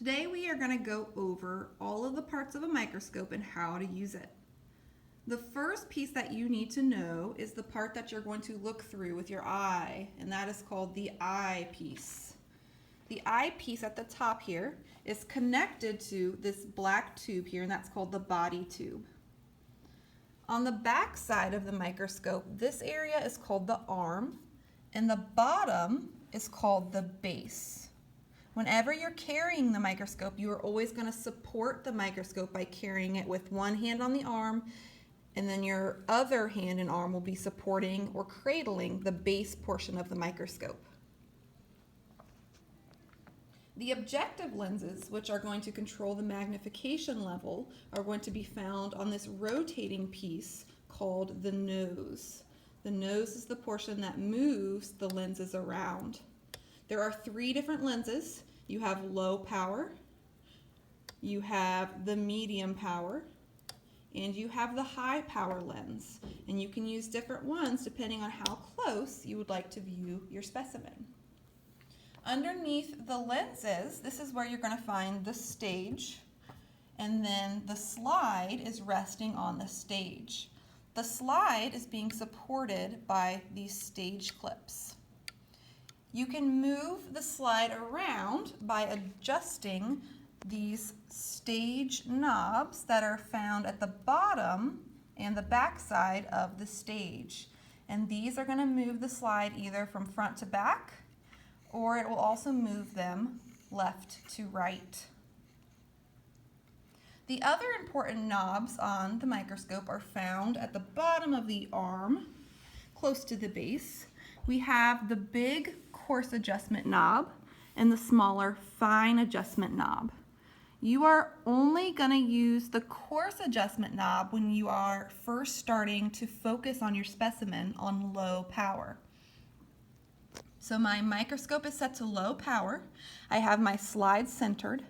Today we are going to go over all of the parts of a microscope and how to use it. The first piece that you need to know is the part that you're going to look through with your eye, and that is called the eyepiece. The eyepiece at the top here is connected to this black tube here, and that's called the body tube. On the back side of the microscope, this area is called the arm, and the bottom is called the base. Whenever you're carrying the microscope, you are always going to support the microscope by carrying it with one hand on the arm, and then your other hand and arm will be supporting or cradling the base portion of the microscope. The objective lenses, which are going to control the magnification level, are going to be found on this rotating piece called the nose. The nose is the portion that moves the lenses around. There are three different lenses. You have low power, you have the medium power, and you have the high power lens. And you can use different ones depending on how close you would like to view your specimen. Underneath the lenses, this is where you're going to find the stage, and then the slide is resting on the stage. The slide is being supported by these stage clips. You can move the slide around by adjusting these stage knobs that are found at the bottom and the back side of the stage. And these are going to move the slide either from front to back, or it will also move them left to right. The other important knobs on the microscope are found at the bottom of the arm, close to the base. We have the big coarse adjustment knob and the smaller fine adjustment knob. You are only going to use the coarse adjustment knob when you are first starting to focus on your specimen on low power. So my microscope is set to low power. I have my slide centered.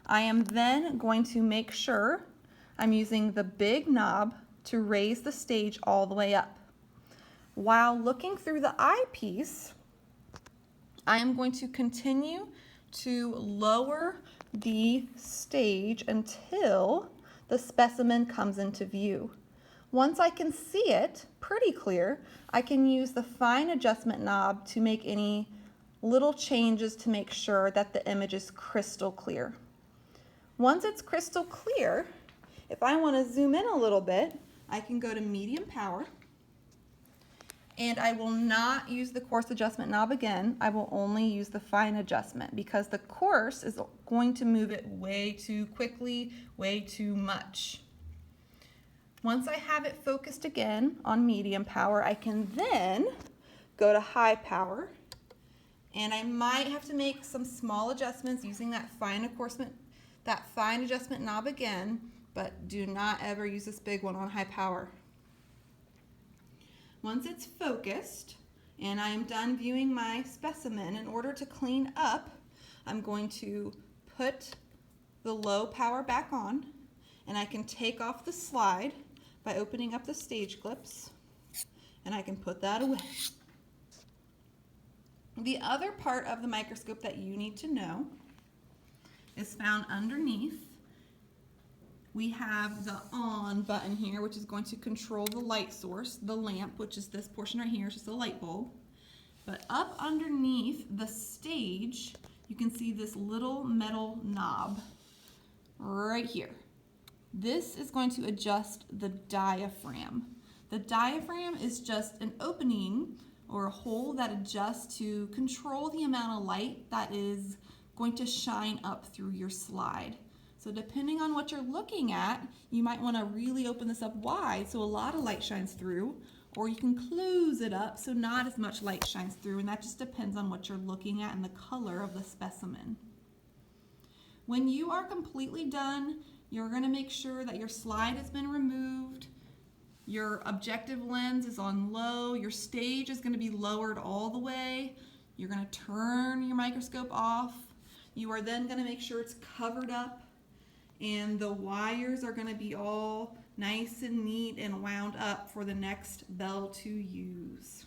I am then going to make sure I'm using the big knob to raise the stage all the way up. While looking through the eyepiece, I am going to continue to lower the stage until the specimen comes into view. Once I can see it pretty clear, I can use the fine adjustment knob to make any little changes to make sure that the image is crystal clear. Once it's crystal clear, if I want to zoom in a little bit, I can go to medium power. And I will not use the coarse adjustment knob again. I will only use the fine adjustment because the coarse is going to move it way too quickly, way too much. Once I have it focused again on medium power, I can then go to high power, and I might have to make some small adjustments using that fine adjustment knob again, but do not ever use this big one on high power. Once it's focused and I am done viewing my specimen, in order to clean up, I'm going to put the low power back on, and I can take off the slide by opening up the stage clips, and I can put that away. The other part of the microscope that you need to know is found underneath. We have the on button here, which is going to control the light source, the lamp, which is this portion right here, is just a light bulb. But up underneath the stage, you can see this little metal knob right here. This is going to adjust the diaphragm. The diaphragm is just an opening or a hole that adjusts to control the amount of light that is going to shine up through your slide. So depending on what you're looking at, you might want to really open this up wide so a lot of light shines through, or you can close it up so not as much light shines through, and that just depends on what you're looking at and the color of the specimen. When you are completely done, you're going to make sure that your slide has been removed, your objective lens is on low, your stage is going to be lowered all the way, you're going to turn your microscope off, you are then going to make sure it's covered up, and the wires are going to be all nice and neat and wound up for the next bell to use.